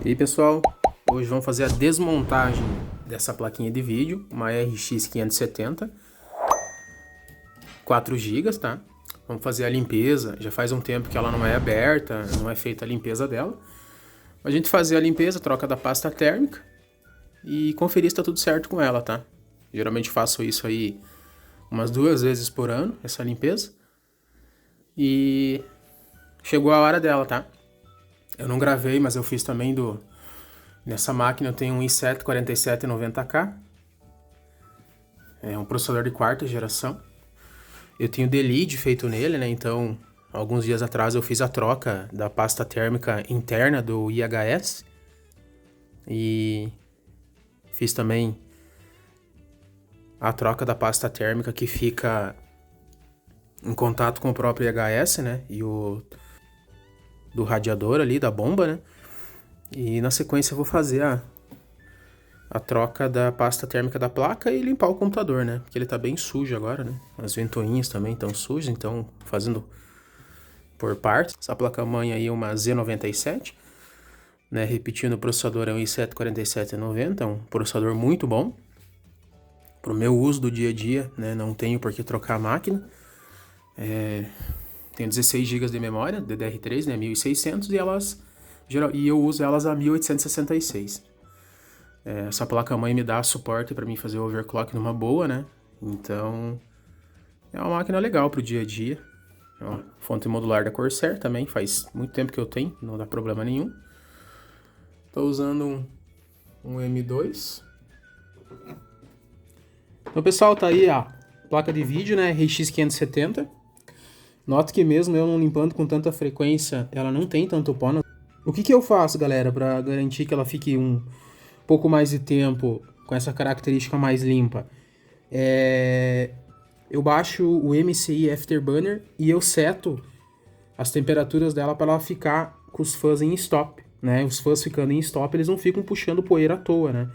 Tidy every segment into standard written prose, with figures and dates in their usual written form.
E aí pessoal, hoje vamos fazer a desmontagem dessa plaquinha de vídeo, uma RX 570, 4 GB, tá? Vamos fazer a limpeza, já faz um tempo que ela não é aberta, não é feita a limpeza dela. A gente fazer a limpeza, troca da pasta térmica e conferir se tá tudo certo com ela, tá? Geralmente faço isso aí umas 2 vezes por ano, essa limpeza. E chegou a hora dela, tá? Eu não gravei, mas eu fiz também Nessa máquina eu tenho um i7 4790K. É um processador de quarta geração. Eu tenho delete feito nele, né? Então, alguns dias atrás eu fiz a troca da pasta térmica interna do IHS. E fiz também a troca da pasta térmica que fica em contato com o próprio IHS, né? E o do radiador ali, da bomba, né? E na sequência eu vou fazer a troca da pasta térmica da placa e limpar o computador, né? Porque ele tá bem sujo agora, né? As ventoinhas também estão sujas, então fazendo por partes. Essa placa-mãe aí é uma Z97, né? Repetindo, o processador é um i7 4790, é um processador muito bom. Pro meu uso do dia a dia, né? Não tenho por que trocar a máquina. Tenho 16 GB de memória, DDR3, né? 1600 e eu uso elas a 1866. Essa placa-mãe me dá suporte para mim fazer o overclock numa boa, né? Então, é uma máquina legal pro dia a dia. É uma fonte modular da Corsair também, faz muito tempo que eu tenho, não dá problema nenhum. Tô usando um M2. Então, pessoal, tá aí a placa de vídeo, né? RX 570. Note que mesmo eu não limpando com tanta frequência, ela não tem tanto pó. O que eu faço, galera, para garantir que ela fique um pouco mais de tempo com essa característica mais limpa? Eu baixo o MCI Afterburner e eu seto as temperaturas dela para ela ficar com os fãs em stop, né? Os fãs ficando em stop, eles não ficam puxando poeira à toa, né?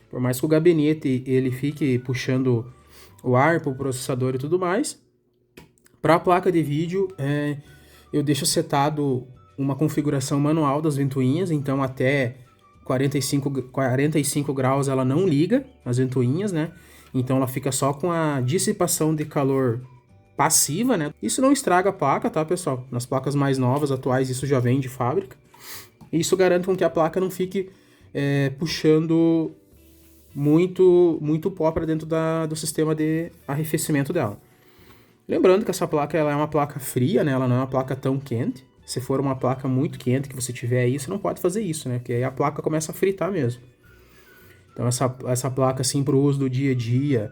Por mais que o gabinete ele fique puxando o ar para o processador e tudo mais, para a placa de vídeo eu deixo setado uma configuração manual das ventoinhas, então até 45 graus ela não liga as ventoinhas, né? Então ela fica só com a dissipação de calor passiva, né? Isso não estraga a placa, tá, pessoal? Nas placas mais novas, atuais, isso já vem de fábrica. E isso garante com que a placa não fique puxando muito pó para dentro do sistema de arrefecimento dela. Lembrando que essa placa ela é uma placa fria, né? Ela não é uma placa tão quente. Se for uma placa muito quente que você tiver aí, você não pode fazer isso, né? Porque aí a placa começa a fritar mesmo. Então essa placa assim para o uso do dia a dia,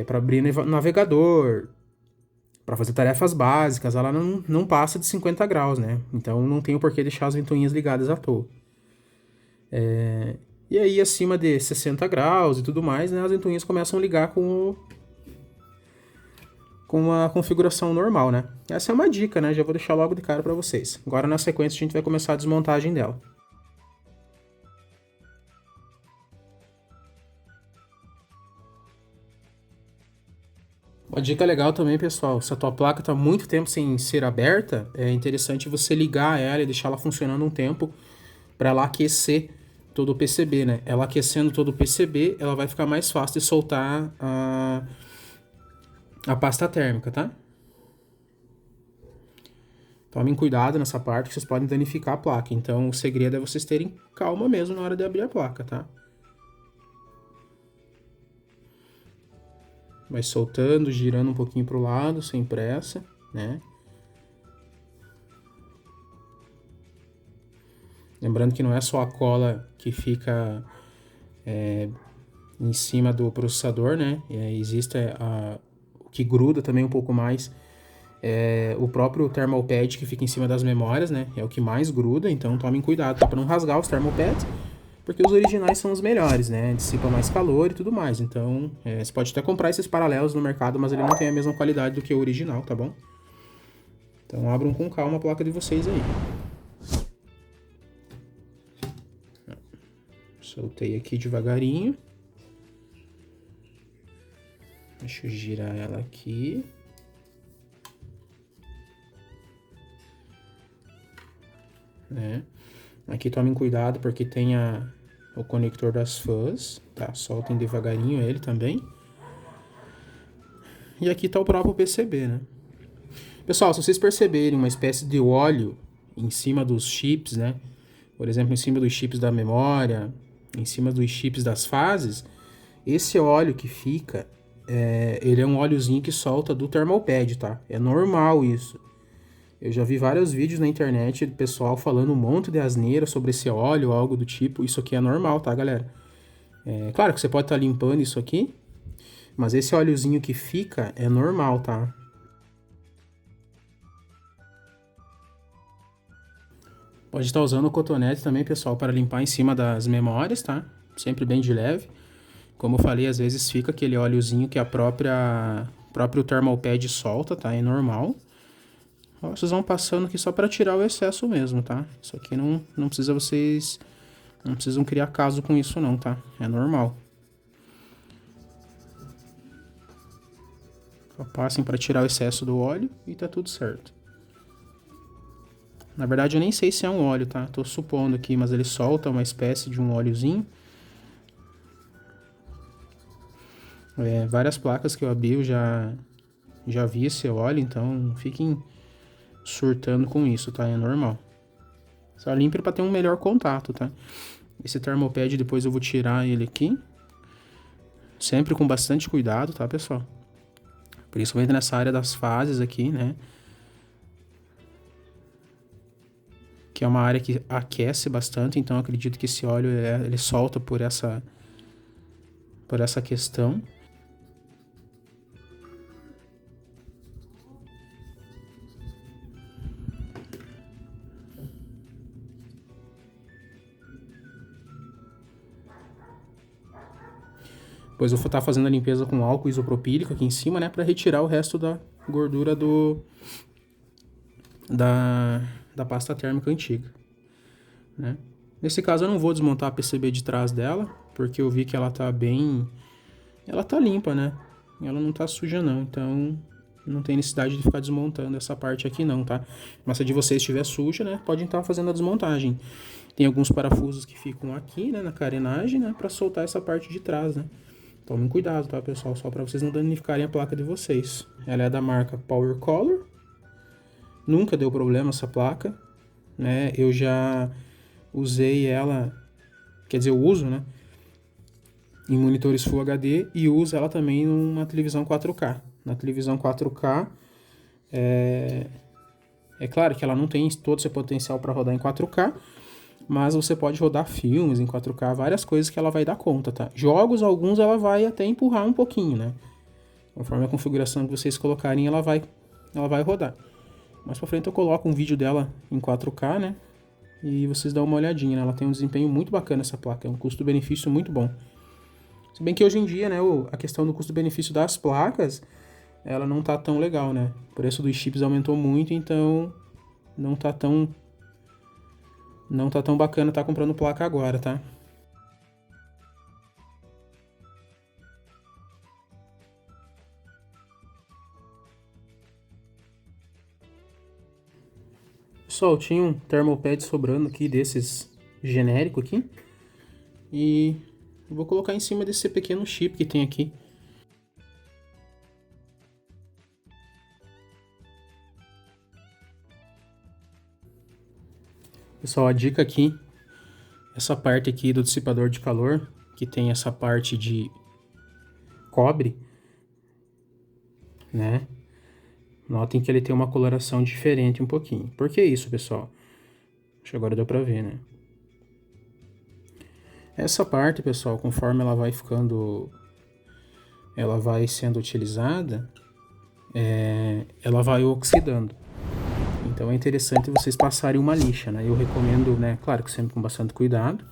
para abrir navegador, para fazer tarefas básicas, ela não passa de 50 graus, né? Então não tem o porquê deixar as ventoinhas ligadas à toa. E aí acima de 60 graus e tudo mais, né? As ventoinhas começam a ligar com uma configuração normal, né? Essa é uma dica, né? Já vou deixar logo de cara para vocês. Agora na sequência a gente vai começar a desmontagem dela. Uma dica legal também, pessoal, se a tua placa está muito tempo sem ser aberta, é interessante você ligar ela e deixar ela funcionando um tempo para ela aquecer todo o PCB, né? Ela aquecendo todo o PCB, ela vai ficar mais fácil de soltar a pasta térmica, tá? Tomem cuidado nessa parte que vocês podem danificar a placa. Então o segredo é vocês terem calma mesmo na hora de abrir a placa, tá? Vai soltando, girando um pouquinho para o lado, sem pressa, né? Lembrando que não é só a cola que fica em cima do processador, né? Existe o que gruda também um pouco mais. O próprio thermal pad que fica em cima das memórias, né? É o que mais gruda, então tomem cuidado, tá? Para não rasgar os thermal pads, porque os originais são os melhores, né? Dissipa mais calor e tudo mais. Então, você pode até comprar esses paralelos no mercado, mas ele não tem a mesma qualidade do que o original, tá bom? Então, abram com calma a placa de vocês aí. Soltei aqui devagarinho. Deixa eu girar ela aqui. Né? Aqui tomem cuidado porque tem o conector das fãs, tá? Soltem devagarinho ele também. E aqui tá o próprio PCB, né? Pessoal, se vocês perceberem uma espécie de óleo em cima dos chips, né? Por exemplo, em cima dos chips da memória, em cima dos chips das fases, esse óleo que fica, ele é um óleozinho que solta do thermal pad, tá? É normal isso. Eu já vi vários vídeos na internet do pessoal falando um monte de asneira sobre esse óleo ou algo do tipo. Isso aqui é normal, tá, galera? Claro que você pode estar limpando isso aqui, mas esse óleozinho que fica é normal, tá? Pode estar usando o cotonete também, pessoal, para limpar em cima das memórias, tá? Sempre bem de leve. Como eu falei, às vezes fica aquele óleozinho que a próprio thermal pad solta, tá? É normal. Ó, vocês vão passando aqui só para tirar o excesso mesmo, tá? Isso aqui não precisa vocês... Não precisam criar caso com isso não, tá? É normal. Só passem para tirar o excesso do óleo e tá tudo certo. Na verdade eu nem sei se é um óleo, tá? Tô supondo aqui, mas ele solta uma espécie de um óleozinho. Várias placas que eu abri eu já vi esse óleo, então não fiquem surtando com isso, tá? É normal. Só limpe para ter um melhor contato, tá? Esse thermopad depois eu vou tirar ele aqui. Sempre com bastante cuidado, tá, pessoal? Principalmente nessa área das fases aqui, né? Que é uma área que aquece bastante, então eu acredito que esse óleo ele solta por essa questão. Depois eu vou estar fazendo a limpeza com álcool isopropílico aqui em cima, né? Para retirar o resto da gordura da pasta térmica antiga, né? Nesse caso eu não vou desmontar a PCB de trás dela, porque eu vi que ela tá bem... Ela tá limpa, né? Ela não tá suja não, então não tem necessidade de ficar desmontando essa parte aqui não, tá? Mas se a de vocês estiver suja, né? Podem estar fazendo a desmontagem. Tem alguns parafusos que ficam aqui, né? Na carenagem, né? Para soltar essa parte de trás, né? Tomem cuidado, tá, pessoal? Só para vocês não danificarem a placa de vocês. Ela é da marca Power Color. Nunca deu problema essa placa, né? Eu já usei ela, quer dizer, eu uso, né? Em monitores Full HD e uso ela também numa televisão 4K. Na televisão 4K, é claro que ela não tem todo o seu potencial para rodar em 4K, mas você pode rodar filmes em 4K, várias coisas que ela vai dar conta, tá? Jogos, alguns ela vai até empurrar um pouquinho, né? Conforme a configuração que vocês colocarem, ela vai rodar. Mais pra frente eu coloco um vídeo dela em 4K, né? E vocês dão uma olhadinha, né? Ela tem um desempenho muito bacana essa placa, é um custo-benefício muito bom. Se bem que hoje em dia, né, a questão do custo-benefício das placas, ela não tá tão legal, né? O preço dos chips aumentou muito, então não tá tão bacana tá comprando placa agora, tá? Pessoal, tinha um thermopad sobrando aqui desses genérico aqui. E eu vou colocar em cima desse pequeno chip que tem aqui. Pessoal, a dica aqui, essa parte aqui do dissipador de calor, que tem essa parte de cobre, né? Notem que ele tem uma coloração diferente um pouquinho. Por que isso, pessoal? Acho que agora deu pra ver, né? Essa parte, pessoal, conforme ela vai sendo utilizada, ela vai oxidando. Então é interessante vocês passarem uma lixa, né? Eu recomendo, né? Claro que sempre com bastante cuidado,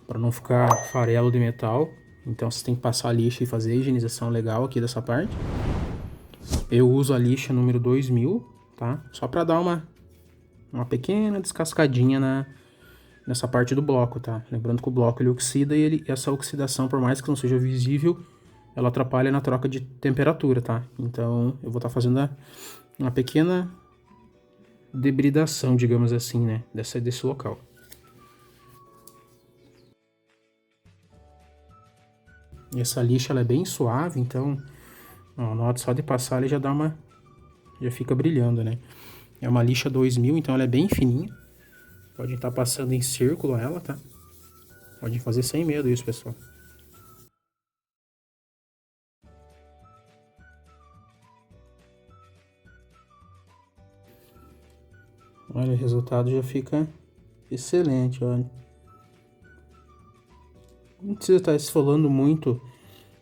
para não ficar farelo de metal. Então vocês têm que passar a lixa e fazer a higienização legal aqui dessa parte. Eu uso a lixa número 2000, tá? Só para dar uma pequena descascadinha nessa parte do bloco, tá? Lembrando que o bloco ele oxida e essa oxidação, por mais que não seja visível, ela atrapalha na troca de temperatura, tá? Então eu vou estar fazendo uma pequena debridação, digamos assim, né? Desse local. E essa lixa ela é bem suave, então, ó, nota só de passar ele já dá uma, já fica brilhando, né? É uma lixa 2000, então ela é bem fininha. Pode estar passando em círculo ela, tá? Pode fazer sem medo isso, pessoal. Olha, o resultado já fica excelente, olha. Não precisa estar esfolando muito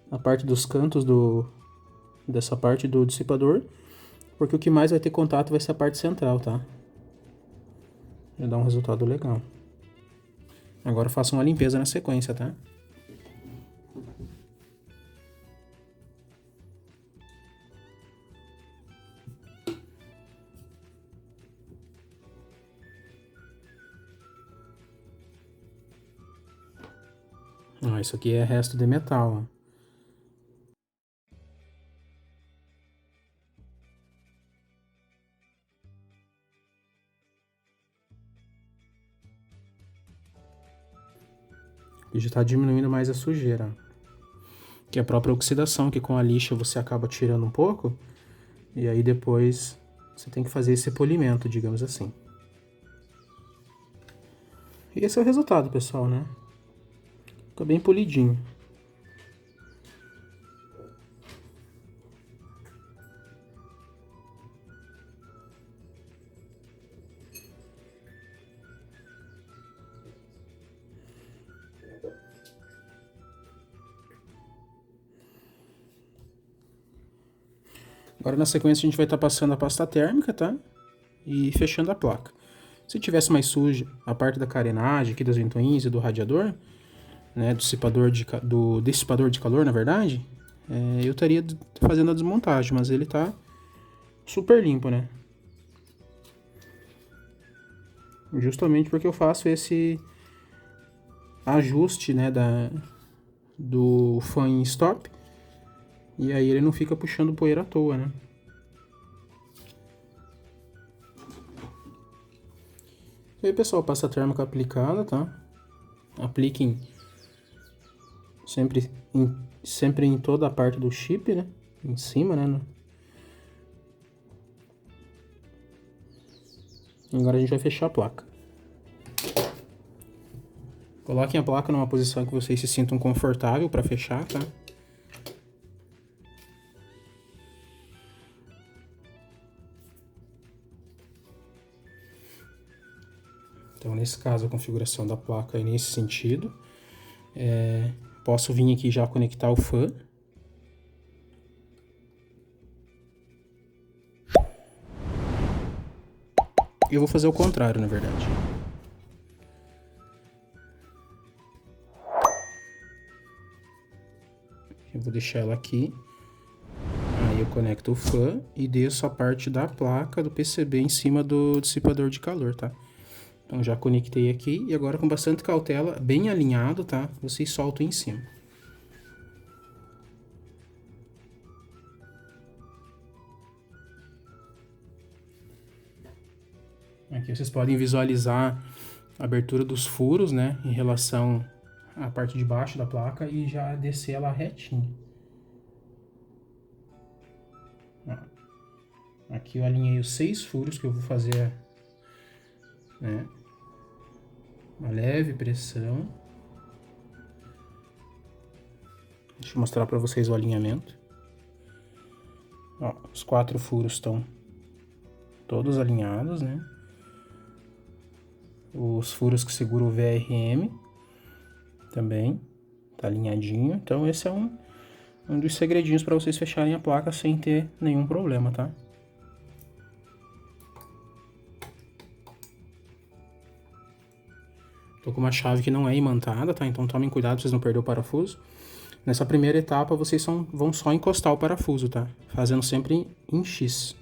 a parte dos cantos dessa parte do dissipador, porque o que mais vai ter contato vai ser a parte central, tá? Já dá um resultado legal. Agora faça uma limpeza na sequência, tá? Ó, isso aqui é resto de metal, ó. E já está diminuindo mais a sujeira, ó. Que é a própria oxidação, que com a lixa você acaba tirando um pouco, e aí depois você tem que fazer esse polimento, digamos assim. E esse é o resultado, pessoal, né? Fica bem polidinho. Agora na sequência a gente vai estar passando a pasta térmica, tá? E fechando a placa. Se tivesse mais suja a parte da carenagem aqui das ventoinhas e do radiador, né, do dissipador de calor, na verdade, eu estaria fazendo a desmontagem, mas ele tá super limpo, né? Justamente porque eu faço esse ajuste, né, do fan stop, e aí ele não fica puxando poeira à toa, né? E aí, pessoal, pasta térmica aplicada, tá? Apliquem sempre em toda a parte do chip, né? Em cima, né? Agora a gente vai fechar a placa. Coloquem a placa numa posição que vocês se sintam confortável para fechar, tá? Então, nesse caso, a configuração da placa é nesse sentido. Posso vir aqui já conectar o fã. Eu vou fazer o contrário, na verdade. Eu vou deixar ela aqui. Aí eu conecto o fã e desço a parte da placa do PCB em cima do dissipador de calor, tá? Então já conectei aqui e agora com bastante cautela, bem alinhado, tá? Vocês soltam em cima. Aqui vocês podem visualizar a abertura dos furos, né? Em relação à parte de baixo da placa e já descer ela retinho. Aqui eu alinhei os 6 furos que eu vou fazer, né? Uma leve pressão. Deixa eu mostrar para vocês o alinhamento. Ó, os 4 furos estão todos alinhados, né? Os furos que seguram o VRM também tá alinhadinho. Então esse é um dos segredinhos para vocês fecharem a placa sem ter nenhum problema, tá? Tô com uma chave que não é imantada, tá? Então tomem cuidado pra vocês não perderem o parafuso. Nessa primeira etapa, vocês vão só encostar o parafuso, tá? Fazendo sempre em X.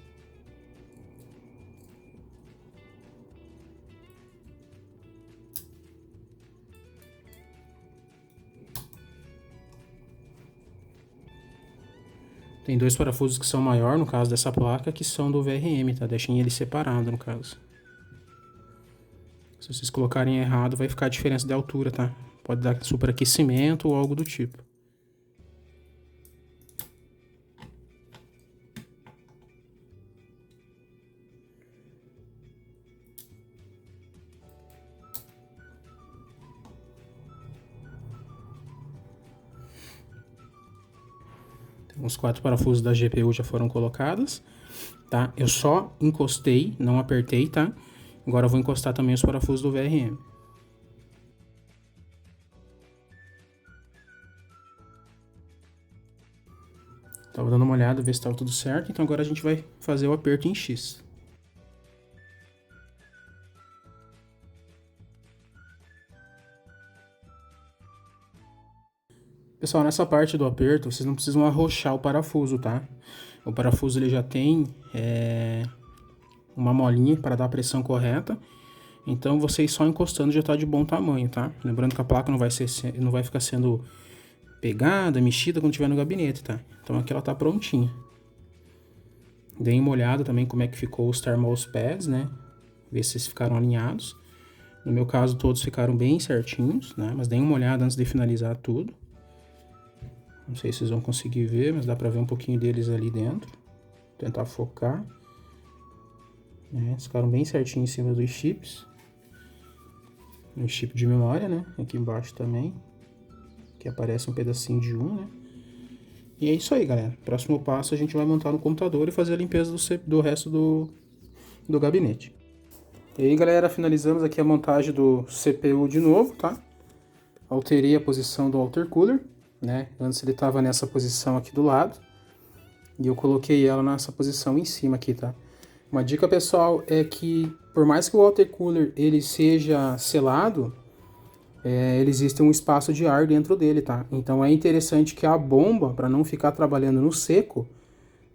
Tem 2 parafusos que são maior, no caso dessa placa, que são do VRM, tá? Deixem ele separado, no caso. Se vocês colocarem errado, vai ficar a diferença de altura, tá? Pode dar superaquecimento ou algo do tipo. Os 4 parafusos da GPU já foram colocados, tá? Eu só encostei, não apertei, tá? Agora eu vou encostar também os parafusos do VRM. Tava dando uma olhada, ver se estava tudo certo, então agora a gente vai fazer o aperto em X. Pessoal, nessa parte do aperto, vocês não precisam arrochar o parafuso, tá? O parafuso ele já tem uma molinha para dar a pressão correta, então vocês só encostando já está de bom tamanho, tá? Lembrando que a placa não vai ficar sendo pegada, mexida quando estiver no gabinete, tá? Então aqui ela tá prontinha. Deem uma olhada também como é que ficou os thermal pads, né? Ver se eles ficaram alinhados. No meu caso, todos ficaram bem certinhos, né? Mas deem uma olhada antes de finalizar tudo. Não sei se vocês vão conseguir ver, mas dá pra ver um pouquinho deles ali dentro. Vou tentar focar. Eles ficaram bem certinhos em cima dos chips. No chip de memória, né? Aqui embaixo também. Que aparece um pedacinho de né? E é isso aí, galera. Próximo passo a gente vai montar no computador e fazer a limpeza do resto do gabinete. E aí, galera, finalizamos aqui a montagem do CPU de novo, tá? Alterei a posição do water-cooler, né? Antes ele estava nessa posição aqui do lado. E eu coloquei ela nessa posição em cima aqui, tá? Uma dica, pessoal, é que por mais que o water-cooler ele seja selado, ele existe um espaço de ar dentro dele, tá? Então é interessante que a bomba, para não ficar trabalhando no seco,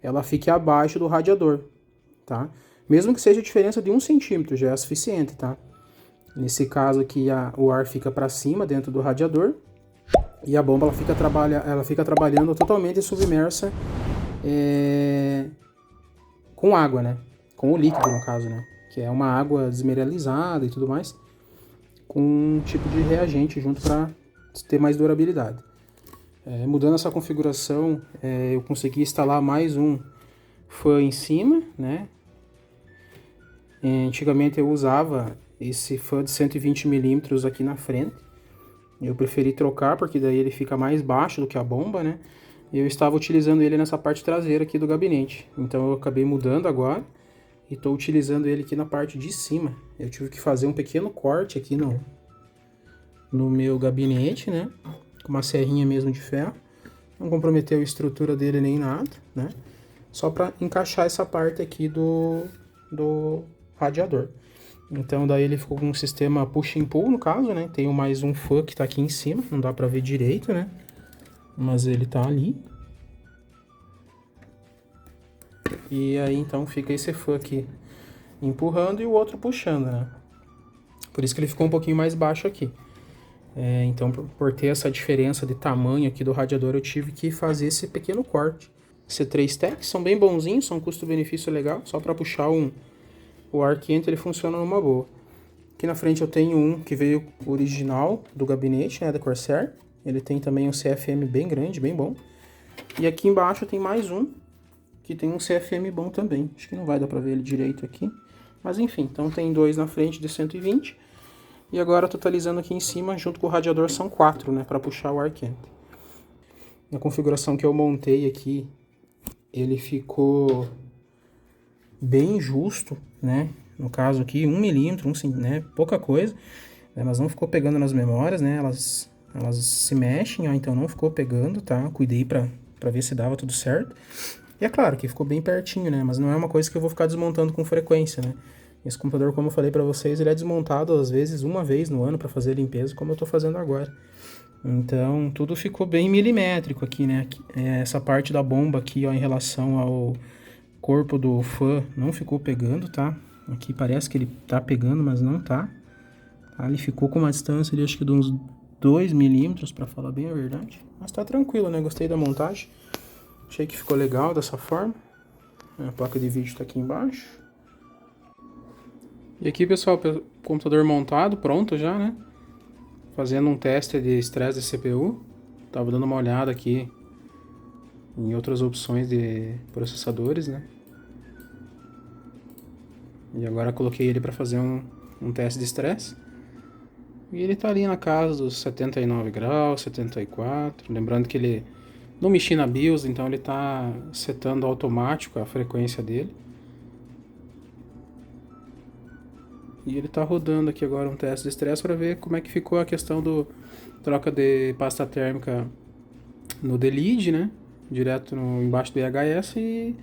ela fique abaixo do radiador, tá? Mesmo que seja a diferença de 1 centímetro, já é suficiente, tá? Nesse caso aqui, o ar fica para cima dentro do radiador e a bomba ela fica trabalhando totalmente submersa com água, né? Com o líquido, no caso, né? Que é uma água desmineralizada e tudo mais, com um tipo de reagente junto para ter mais durabilidade. Mudando essa configuração, eu consegui instalar mais um fã em cima, né? Antigamente eu usava esse fã de 120 milímetros aqui na frente. Eu preferi trocar porque daí ele fica mais baixo do que a bomba, né? Eu estava utilizando ele nessa parte traseira aqui do gabinete. Então eu acabei mudando agora e estou utilizando ele aqui na parte de cima. Eu tive que fazer um pequeno corte aqui no meu gabinete, né? Com uma serrinha mesmo de ferro. Não comprometeu a estrutura dele nem nada, né? Só para encaixar essa parte aqui do radiador. Então daí ele ficou com um sistema push and pull, no caso, né? Tem mais um fã que tá aqui em cima, não dá para ver direito, né? Mas ele tá ali. E aí então fica esse fã aqui empurrando e o outro puxando, né? Por isso que ele ficou um pouquinho mais baixo aqui. Então por ter essa diferença de tamanho aqui do radiador, eu tive que fazer esse pequeno corte. C3 Techs são bem bonzinhos, são um custo-benefício legal, só para puxar o ar quente ele funciona numa boa. Aqui na frente eu tenho um que veio original do gabinete, né, da Corsair. Ele tem também um CFM bem grande, bem bom. E aqui embaixo tem mais um que tem um CFM bom também. Acho que não vai dar para ver ele direito aqui. Mas enfim, então tem dois na frente de 120. E agora totalizando aqui em cima, junto com o radiador, são 4, né, para puxar o ar quente. Na configuração que eu montei aqui, ele ficou bem justo, né? No caso aqui, 1 milímetro, né? Pouca coisa, né? Mas não ficou pegando nas memórias, né? Elas se mexem, ó, então não ficou pegando, tá? Cuidei pra ver se dava tudo certo. E é claro que ficou bem pertinho, né? Mas não é uma coisa que eu vou ficar desmontando com frequência, né? Esse computador, como eu falei pra vocês, ele é desmontado às vezes uma vez no ano pra fazer a limpeza, como eu tô fazendo agora. Então, tudo ficou bem milimétrico aqui, né? Essa parte da bomba aqui, ó, em relação ao corpo do fã, não ficou pegando, tá? Aqui parece que ele tá pegando, mas não tá. Ele ficou com uma distância ali, acho que de uns 2 milímetros, pra falar bem a verdade. Mas tá tranquilo, né? Gostei da montagem. Achei que ficou legal dessa forma. A placa de vídeo tá aqui embaixo. E aqui, pessoal, o computador montado, pronto já, né? Fazendo um teste de estresse de CPU. Tava dando uma olhada aqui em outras opções de processadores, né? E agora coloquei ele para fazer um teste de estresse. E ele tá ali na casa dos 79 graus, 74. Lembrando que ele Não mexi na BIOS, então ele tá setando automático a frequência dele. E ele tá rodando aqui agora um teste de estresse para ver como é que ficou a questão do troca de pasta térmica no D-Lead, né? Direto embaixo do IHS e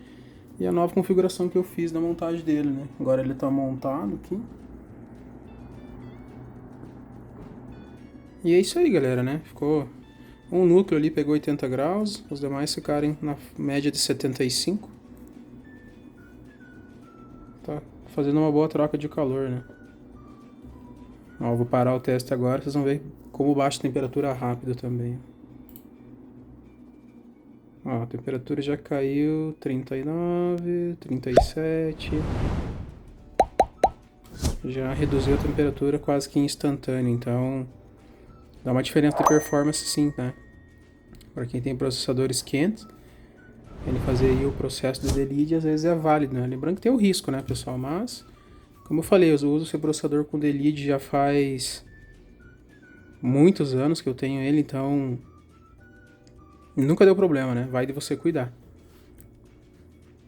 a nova configuração que eu fiz da montagem dele, né? Agora ele tá montado aqui. E é isso aí, galera, né? Ficou um núcleo ali, pegou 80 graus, os demais ficarem na média de 75. Tá fazendo uma boa troca de calor, né? Ó, vou parar o teste agora, vocês vão ver como baixa a temperatura rápido também. Ó, a temperatura já caiu, 39, 37. Já reduziu a temperatura quase que instantânea, então dá uma diferença de performance sim, tá? Para quem tem processadores quentes, ele fazer aí o processo de delete às vezes é válido, né? Lembrando que tem o risco, né, pessoal? Mas, como eu falei, eu uso esse processador com delete já faz muitos anos que eu tenho ele, então nunca deu problema, né? Vai de você cuidar.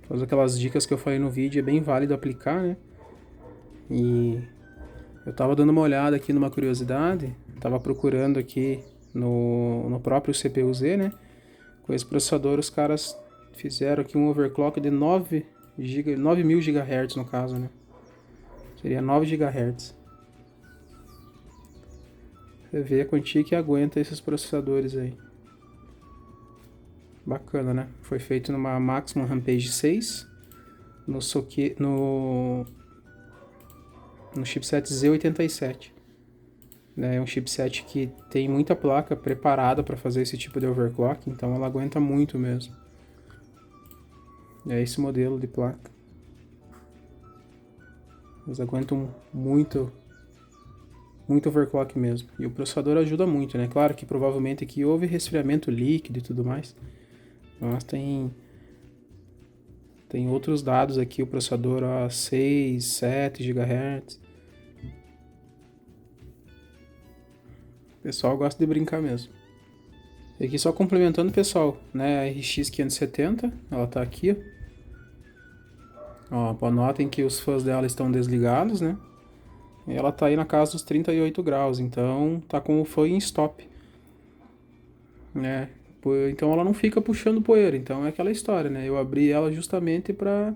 Todas aquelas dicas que eu falei no vídeo é bem válido aplicar, né? E eu tava dando uma olhada aqui numa curiosidade, tava procurando aqui no próprio CPU-Z, né? Com esse processador os caras fizeram aqui um overclock de 9000 GHz no caso, né? Seria 9 GHz. Você vê a quantia que aguenta esses processadores aí. Bacana, né? Foi feito numa Maximum Rampage 6 no chipset Z87. É um chipset que tem muita placa preparada para fazer esse tipo de overclock, então ela aguenta muito mesmo. É esse modelo de placa. Eles aguentam muito overclock mesmo. E o processador ajuda muito, né? Claro que provavelmente aqui houve resfriamento líquido e tudo mais. Mas tem outros dados aqui, o processador a 6, 7 GHz. O pessoal gosta de brincar mesmo. E aqui só complementando, pessoal, né, a RX 570, ela tá aqui, ó, notem que os fãs dela estão desligados, né, e ela tá aí na casa dos 38 graus, então tá com o fã em stop, né, então ela não fica puxando poeira, então é aquela história, né, eu abri ela justamente para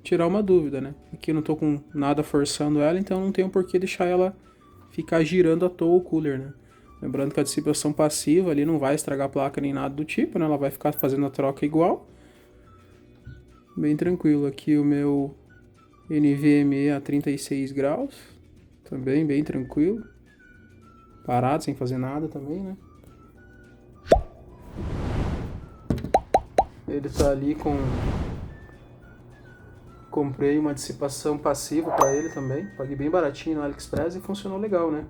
tirar uma dúvida, né, aqui eu não tô com nada forçando ela, então não tenho por que deixar ela ficar girando à toa o cooler, né. Lembrando que a dissipação passiva ali não vai estragar a placa nem nada do tipo, né? Ela vai ficar fazendo a troca igual. Bem tranquilo. Aqui o meu NVMe a 36 graus. Também bem tranquilo. Parado, sem fazer nada também, né? Ele tá ali com... Comprei uma dissipação passiva para ele também. Paguei bem baratinho no AliExpress e funcionou legal, né?